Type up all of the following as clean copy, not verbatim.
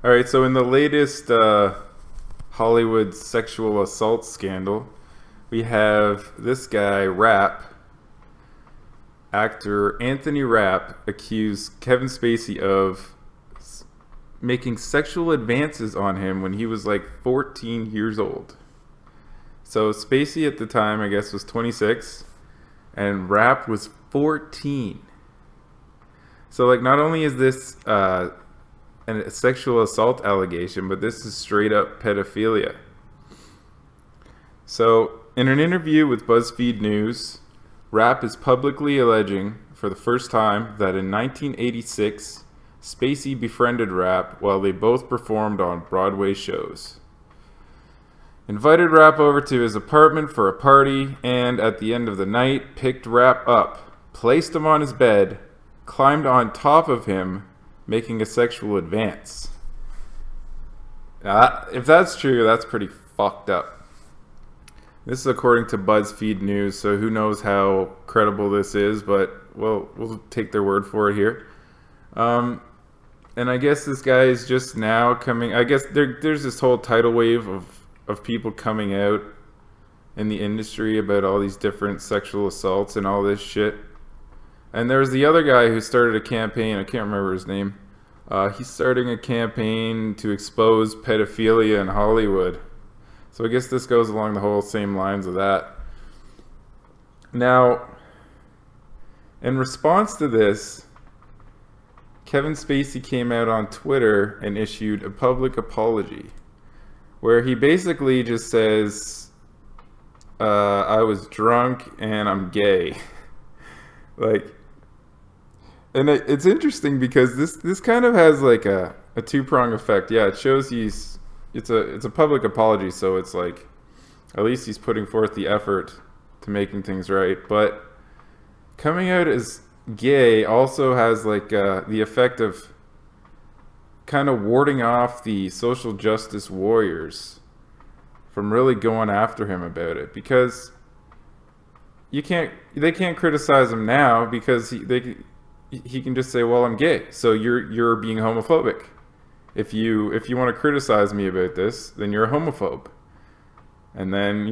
All right, so in the latest Hollywood sexual assault scandal, we have this guy, Rapp, actor Anthony Rapp, accused Kevin Spacey of making sexual advances on him when he was like 14 years old. So Spacey at the time, I guess, was 26, and Rapp was 14. So, like, not only is this a sexual assault allegation, but this is straight up pedophilia. So, in an interview with BuzzFeed News, Rapp is publicly alleging for the first time that in 1986, Spacey befriended Rapp while they both performed on Broadway shows. Invited Rapp over to his apartment for a party, and at the end of the night, picked Rapp up, placed him on his bed, climbed on top of him, making a sexual advance. Now, if that's true, that's pretty fucked up. This is according to BuzzFeed News, so who knows how credible this is, but we'll take their word for it here. And I guess this guy is just now coming. I guess there's this whole tidal wave of people coming out in the industry about all these different sexual assaults and all this shit. And there's the other guy who started a campaign. I can't remember his name. He's starting a campaign to expose pedophilia in Hollywood. So I guess this goes along the whole same lines of that. Now, in response to this, Kevin Spacey came out on Twitter and issued a public apology where he basically just says, I was drunk and I'm gay. Like, and it's interesting because this kind of has like a two-prong effect. Yeah, it shows it's a public apology, so it's like at least he's putting forth the effort to making things right. But coming out as gay also has like the effect of kind of warding off the social justice warriors from really going after him about it, because they can't criticize him now because he can just say, well, I'm gay, so you're being homophobic. If you want to criticize me about this, then you're a homophobe. And then,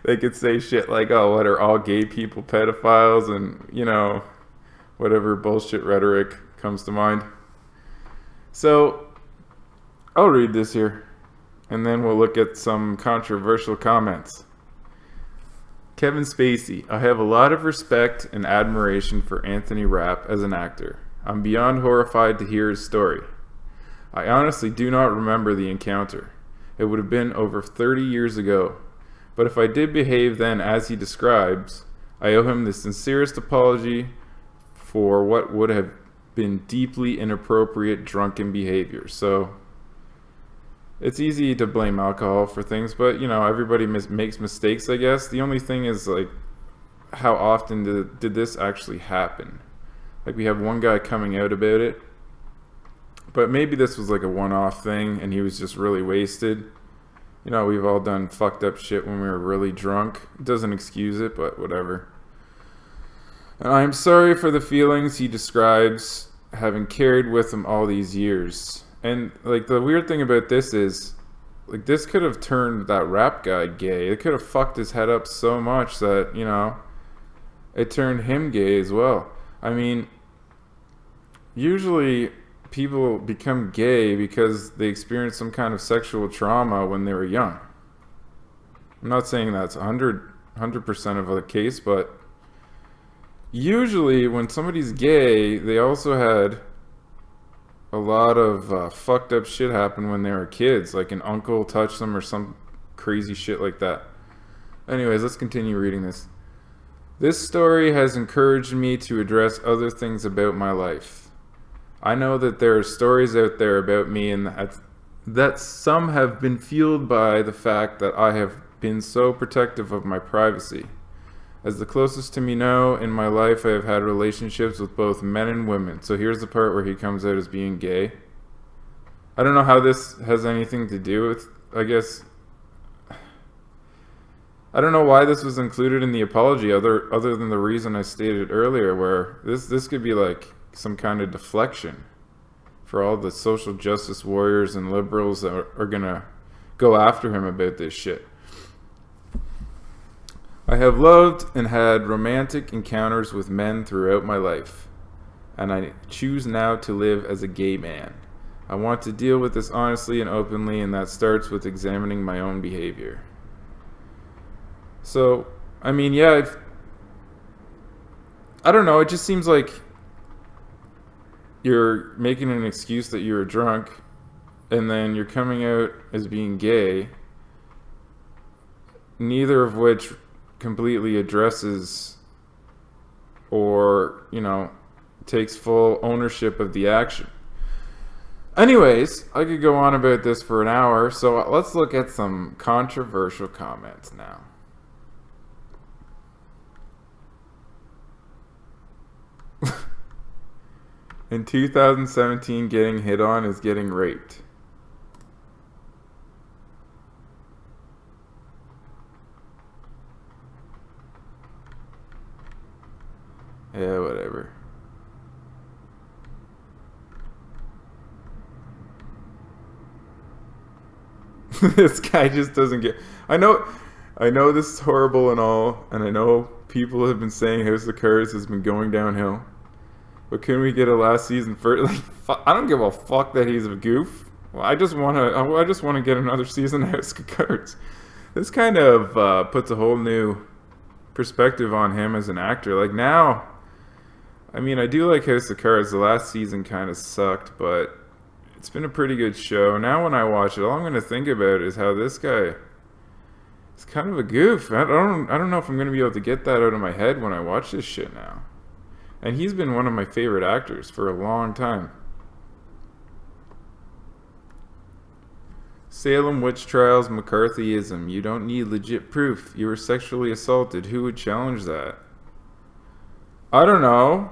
they could say shit like, oh, what, are all gay people pedophiles? And, whatever bullshit rhetoric comes to mind. So, I'll read this here, and then we'll look at some controversial comments. Kevin Spacey, I have a lot of respect and admiration for Anthony Rapp as an actor. I'm beyond horrified to hear his story. I honestly do not remember the encounter. It would have been over 30 years ago. But if I did behave then as he describes, I owe him the sincerest apology for what would have been deeply inappropriate drunken behavior. So, it's easy to blame alcohol for things, but, everybody makes mistakes, I guess. The only thing is, like, how often did this actually happen? Like, we have one guy coming out about it, but maybe this was like a one-off thing and he was just really wasted. We've all done fucked up shit when we were really drunk. It doesn't excuse it, but whatever. And I am sorry for the feelings he describes having carried with him all these years. And, like, the weird thing about this is, like, this could have turned that Rapp guy gay. It could have fucked his head up so much that, it turned him gay as well. I mean, usually people become gay because they experience some kind of sexual trauma when they were young. I'm not saying that's 100% of the case, but usually when somebody's gay, they also had a lot of fucked up shit happen when they were kids, like an uncle touched them or some crazy shit like that. Anyways, let's continue reading this. This story has encouraged me to address other things about my life. I know that there are stories out there about me and that some have been fueled by the fact that I have been so protective of my privacy. As the closest to me know, in my life I have had relationships with both men and women. So here's the part where he comes out as being gay. I don't know how this has anything to do with, I guess, I don't know why this was included in the apology other than the reason I stated earlier, where this could be like some kind of deflection for all the social justice warriors and liberals that are gonna go after him about this shit. I have loved and had romantic encounters with men throughout my life, and I choose now to live as a gay man. I want to deal with this honestly and openly, and that starts with examining my own behavior. So, I mean, yeah, I don't know, it just seems like you're making an excuse that you were drunk, and then you're coming out as being gay, neither of which completely addresses or, takes full ownership of the action. Anyways, I could go on about this for an hour, so let's look at some controversial comments now. In 2017, getting hit on is getting raped. Yeah, whatever. This guy just doesn't get... I know this is horrible and all, and I know people have been saying House of Cards has been going downhill. But can we get a last season first? Like, I don't give a fuck that he's a goof. Well, I just want to get another season of House of Cards. This kind of puts a whole new perspective on him as an actor. Like now, I mean, I do like House of Cards. The last season kind of sucked, but it's been a pretty good show. Now when I watch it, all I'm going to think about is how this guy is kind of a goof. I don't know if I'm going to be able to get that out of my head when I watch this shit now. And he's been one of my favorite actors for a long time. Salem witch trials, McCarthyism. You don't need legit proof. You were sexually assaulted. Who would challenge that? I don't know.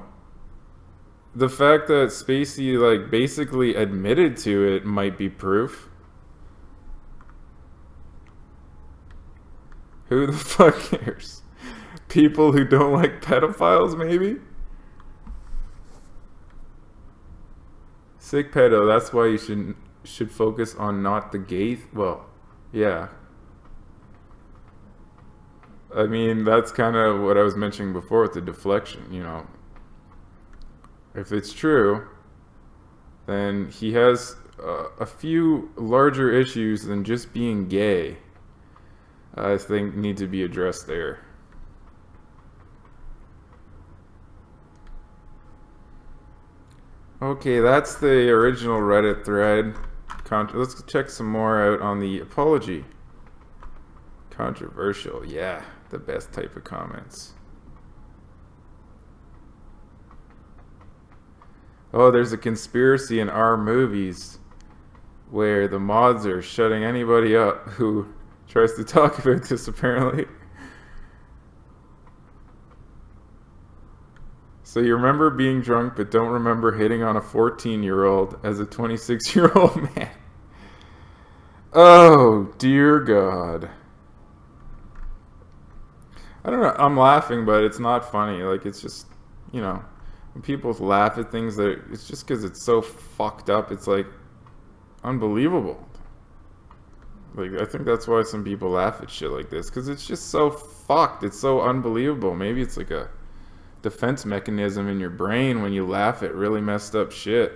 The fact that Spacey basically admitted to it might be proof. Who the fuck cares? People who don't like pedophiles, maybe? Sick pedo, that's why you should focus on not the gay... Well, yeah. I mean, that's kind of what I was mentioning before with the deflection, If it's true, then he has a few larger issues than just being gay. I think need to be addressed there. Okay, that's the original Reddit thread. Let's check some more out on the apology. Controversial, yeah, the best type of comments. Oh, there's a conspiracy in our movies where the mods are shutting anybody up who tries to talk about this, apparently. So you remember being drunk but don't remember hitting on a 14-year-old as a 26-year-old man. Oh, dear God. I don't know. I'm laughing, but it's not funny. It's just, when people laugh at things, it's just because it's so fucked up. It's, unbelievable. I think that's why some people laugh at shit like this, because it's just so fucked. It's so unbelievable. Maybe it's like a defense mechanism in your brain when you laugh at really messed up shit.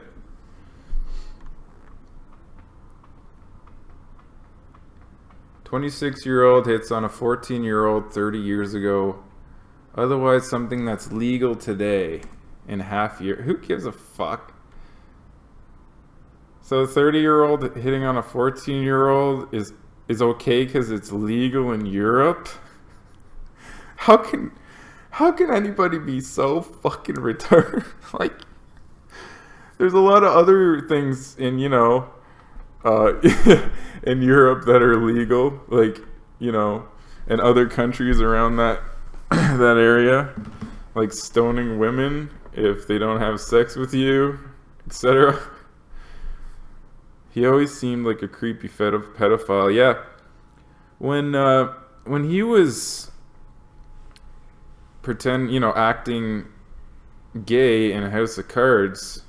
A 26-year-old hits on a 14-year-old 30 years ago. Otherwise, something that's legal today in half year. Who gives a fuck? So a 30-year-old hitting on a 14-year-old is okay because it's legal in Europe? How can anybody be so fucking retarded? There's a lot of other things in, in Europe that are legal, in other countries around that that area, like stoning women if they don't have sex with you, etc. He always seemed like a creepy pedophile. Yeah, when he was acting gay in a House of Cards,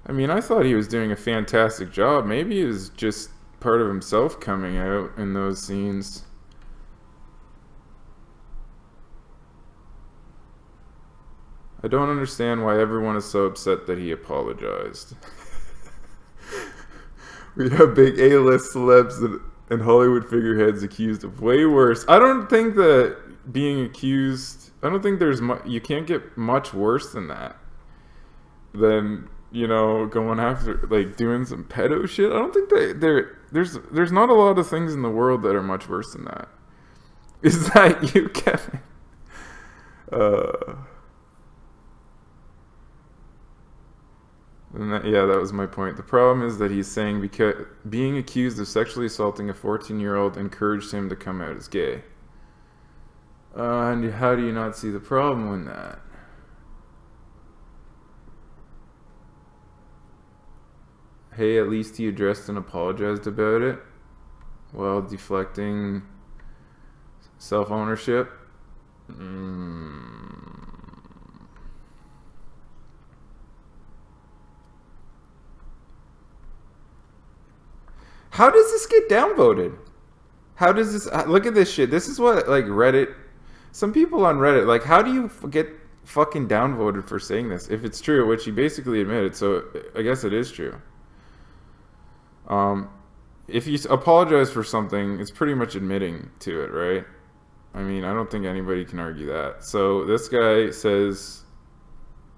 I mean, I thought he was doing a fantastic job. Maybe it was just part of himself coming out in those scenes. I don't understand why everyone is so upset that he apologized. We have big A-list celebs and Hollywood figureheads accused of way worse. I don't think that being accused... I don't think there's... You can't get much worse than that. Than, you know, going after... Like, doing some pedo shit. I don't think there's not a lot of things in the world that are much worse than that. Is that you, Kevin? That was my point. The problem is that he's saying because being accused of sexually assaulting a 14-year-old encouraged him to come out as gay. And how do you not see the problem in that? Hey, at least he addressed and apologized about it while deflecting self-ownership. How does this get downvoted? How does this... Look at this shit. This is what, like, Reddit... Some people on Reddit, like, how do you get fucking downvoted for saying this? If it's true, which he basically admitted, so I guess it is true. If you apologize for something, it's pretty much admitting to it, right? I mean, I don't think anybody can argue that. So this guy says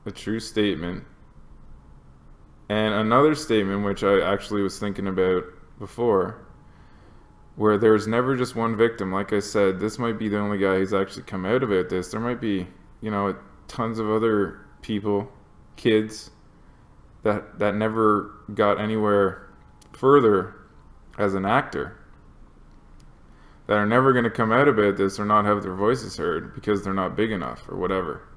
a true statement. And another statement, which I actually was thinking about before, where there's never just one victim. Like I said, this might be the only guy who's actually come out about this. There might be, you know, tons of other people, kids, that never got anywhere further as an actor, that are never going to come out about this or not have their voices heard because they're not big enough or whatever.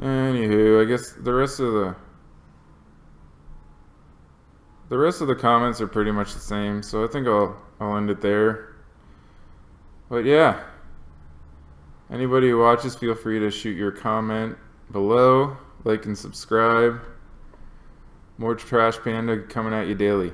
Anywho, I guess the rest of the comments are pretty much the same, so I think I'll end it there. But yeah, anybody who watches, feel free to shoot your comment below, like and subscribe. More Trash Panda coming at you daily.